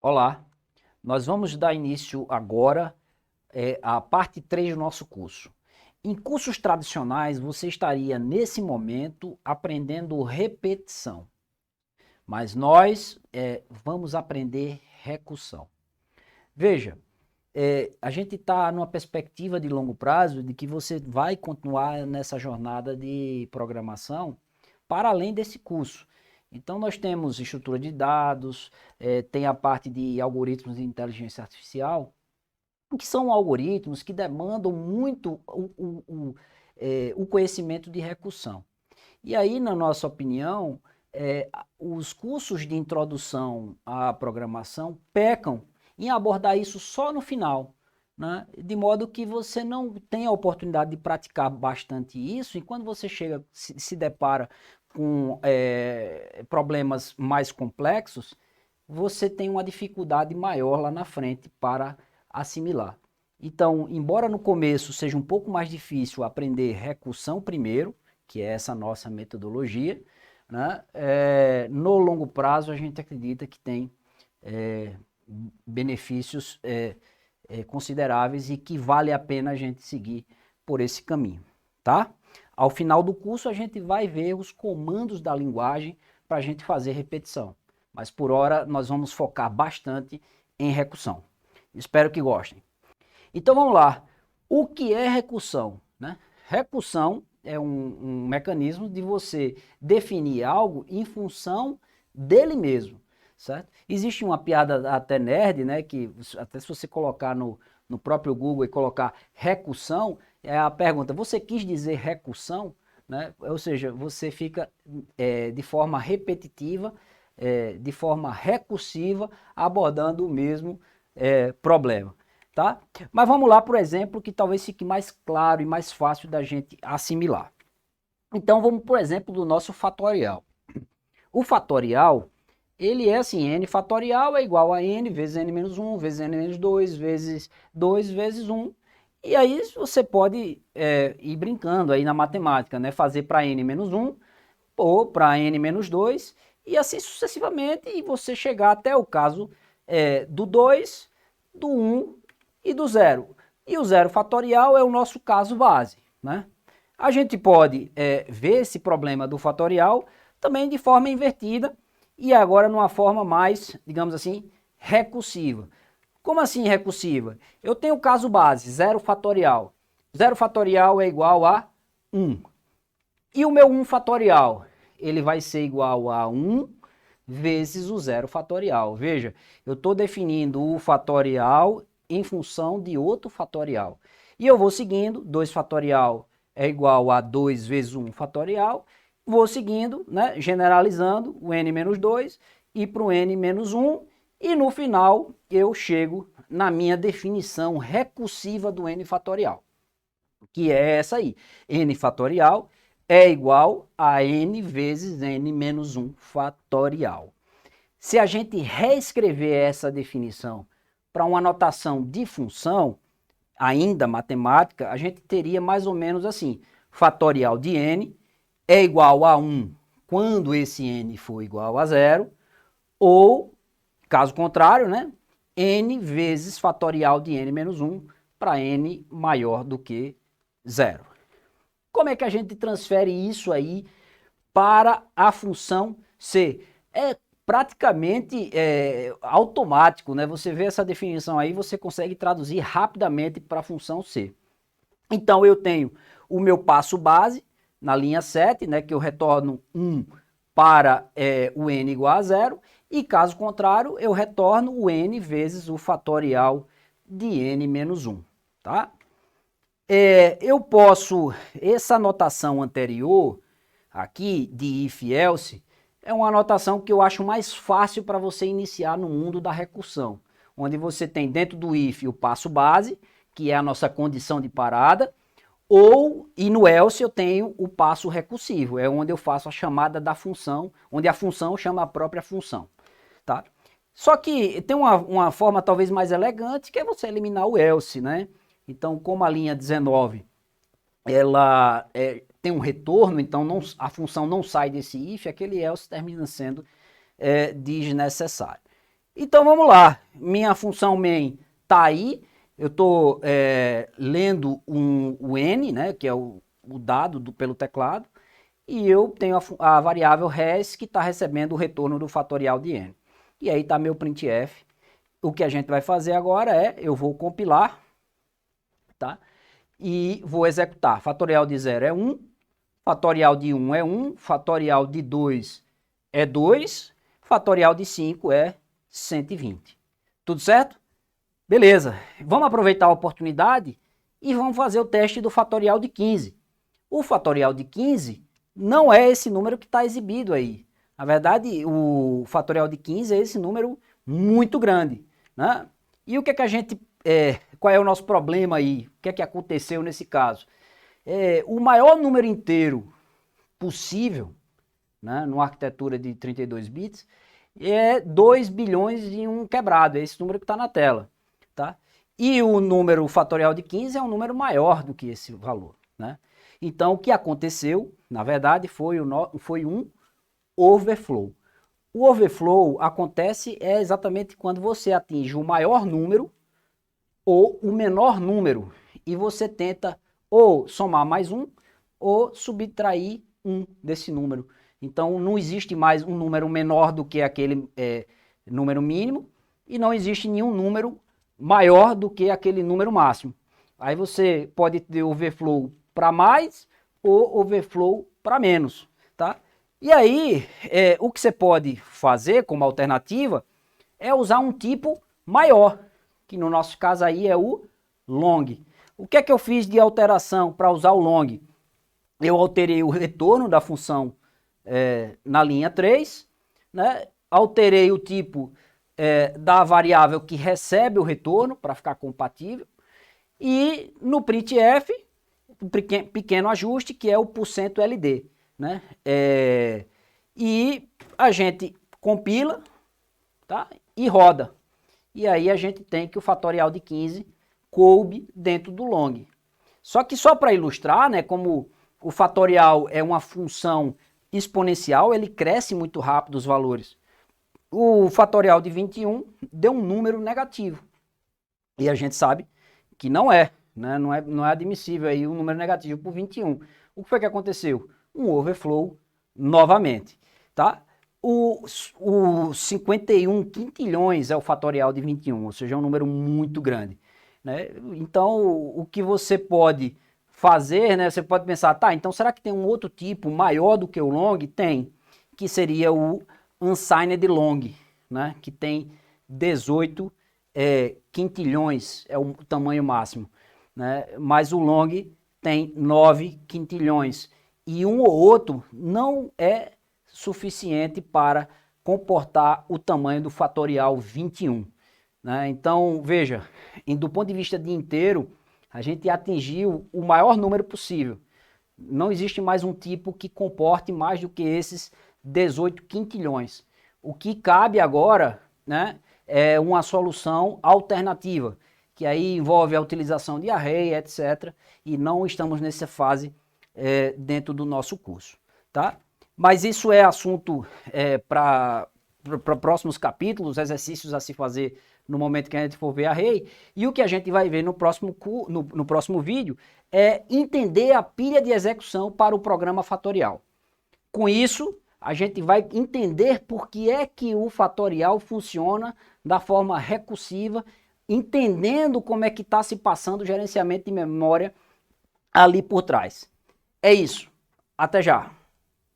Olá, nós vamos dar início agora à parte 3 do nosso curso. Em cursos tradicionais, você estaria nesse momento aprendendo repetição, mas nós vamos aprender recursão. Veja, a gente está numa perspectiva de longo prazo de que você vai continuar nessa jornada de programação para além desse curso. Então, nós temos estrutura de dados, tem a parte de algoritmos de inteligência artificial, que são algoritmos que demandam muito o conhecimento de recursão. E aí, na nossa opinião, os cursos de introdução à programação pecam em abordar isso só no final, né? De modo que você não tem a oportunidade de praticar bastante isso, e quando você chega, se depara com problemas mais complexos, você tem uma dificuldade maior lá na frente para assimilar. Então, embora no começo seja um pouco mais difícil aprender recursão primeiro, que é essa nossa metodologia, né? No longo prazo a gente acredita que tem é, benefícios consideráveis e que vale a pena a gente seguir por esse caminho, tá? Ao final do curso a gente vai ver os comandos da linguagem para a gente fazer repetição, mas por hora nós vamos focar bastante em recursão. Espero que gostem. Então vamos lá. O que é recursão, né? Recursão é um mecanismo de você definir algo em função dele mesmo, certo? Existe uma piada até nerd, né, que até se você colocar no próprio Google e colocar recursão, é a pergunta, você quis dizer recursão? Né? Ou seja, você fica de forma repetitiva, de forma recursiva, abordando o mesmo problema. Tá? Mas vamos lá, por exemplo, que talvez fique mais claro e mais fácil da gente assimilar. Então vamos, por exemplo, do nosso fatorial. O fatorial, ele é assim, n fatorial é igual a n vezes n menos 1, vezes n menos 2, vezes 2 vezes 1. E aí você pode ir brincando aí na matemática, né? Fazer para n menos 1 ou para n menos 2 e assim sucessivamente, e você chegar até o caso do 2, do 1 e do 0. E o 0 fatorial é o nosso caso base, né? A gente pode ver esse problema do fatorial também de forma invertida e agora numa forma mais, digamos assim, recursiva. Como assim recursiva? Eu tenho o caso base, 0 fatorial. 0 fatorial é igual a 1. E o meu 1 fatorial? Ele vai ser igual a 1 vezes o 0 fatorial. Veja, eu estou definindo o fatorial em função de outro fatorial. E eu vou seguindo, 2 fatorial é igual a 2 vezes 1 fatorial, vou seguindo, né, generalizando o n menos 2 e para o n menos 1, e no final eu chego na minha definição recursiva do n fatorial, que é essa aí, n fatorial é igual a n vezes n menos 1 fatorial. Se a gente reescrever essa definição para uma notação de função, ainda matemática, a gente teria mais ou menos assim, fatorial de n é igual a 1 quando esse n for igual a 0, ou, caso contrário, né, n vezes fatorial de n menos 1 para n maior do que 0. Como é que a gente transfere isso aí para a função c? É praticamente automático, né? Você vê essa definição aí, você consegue traduzir rapidamente para a função c. Então eu tenho o meu passo base na linha 7, né, que eu retorno 1 para o n igual a 0, e caso contrário, eu retorno o n vezes o fatorial de n menos 1, tá? Eu posso, essa notação anterior aqui de if else, é uma anotação que eu acho mais fácil para você iniciar no mundo da recursão, onde você tem dentro do if o passo base, que é a nossa condição de parada, e no else eu tenho o passo recursivo, é onde eu faço a chamada da função, onde a função chama a própria função, tá? Só que tem uma forma talvez mais elegante, que é você eliminar o else, né? Então, como a linha 19 ela tem um retorno, então a função não sai desse if, aquele else termina sendo desnecessário. Então vamos lá, minha função main está aí, eu estou lendo o n, né, que é o dado pelo teclado, e eu tenho a variável res que está recebendo o retorno do fatorial de n. E aí está meu printf. O que a gente vai fazer agora eu vou compilar, tá? E vou executar. Fatorial de 0 é 1, fatorial de 1 é 1, fatorial de 2 é 2, fatorial de 5 é 120. Tudo certo? Beleza. Vamos aproveitar a oportunidade e vamos fazer o teste do fatorial de 15. O fatorial de 15 não é esse número que está exibido aí. Na verdade, o fatorial de 15 é esse número muito grande, né? E o que é que a gente... qual é o nosso problema aí? O que é que aconteceu nesse caso? O maior número inteiro possível, né, numa arquitetura de 32 bits, é 2 bilhões e 1 quebrado, é esse número que está na tela, tá? E o número fatorial de 15 é um número maior do que esse valor, né? Então, o que aconteceu, na verdade, foi um overflow. O overflow acontece exatamente quando você atinge o maior número ou o menor número e você tenta ou somar mais um ou subtrair um desse número. Então não existe mais um número menor do que aquele número mínimo e não existe nenhum número maior do que aquele número máximo. Aí você pode ter overflow para mais ou overflow para menos, tá? E aí, o que você pode fazer como alternativa é usar um tipo maior, que no nosso caso aí é o long. O que é que eu fiz de alteração para usar o long? Eu alterei o retorno da função na linha 3, né? Alterei o tipo da variável que recebe o retorno para ficar compatível, e no printf, um pequeno ajuste que é o %LD, né? E a gente compila, tá? E roda. E aí a gente tem que o fatorial de 15 coube dentro do long. Só que só para ilustrar, né, como o fatorial é uma função exponencial, ele cresce muito rápido os valores. O fatorial de 21 deu um número negativo. E a gente sabe que não é, né, não é admissível aí um número negativo por 21. O que foi que aconteceu? Um overflow novamente, tá? O 51 quintilhões é o fatorial de 21, ou seja, é um número muito grande, né? Então, o que você pode fazer, né? Você pode pensar, tá, então será que tem um outro tipo maior do que o long? Tem, que seria o unsigned long, né? Que tem 18 quintilhões, é o tamanho máximo, né? Mas o long tem 9 quintilhões, e um ou outro não é suficiente para comportar o tamanho do fatorial 21. Né? Então, veja, do ponto de vista de inteiro, a gente atingiu o maior número possível. Não existe mais um tipo que comporte mais do que esses 18 quintilhões. O que cabe agora, né, é uma solução alternativa, que aí envolve a utilização de array, etc. E não estamos nessa fase dentro do nosso curso, tá? Mas isso é assunto para próximos capítulos, exercícios a se fazer no momento que a gente for ver array. E o que a gente vai ver no próximo vídeo é entender a pilha de execução para o programa fatorial. Com isso, a gente vai entender por que é que o fatorial funciona da forma recursiva, entendendo como é que está se passando o gerenciamento de memória ali por trás. É isso. Até já.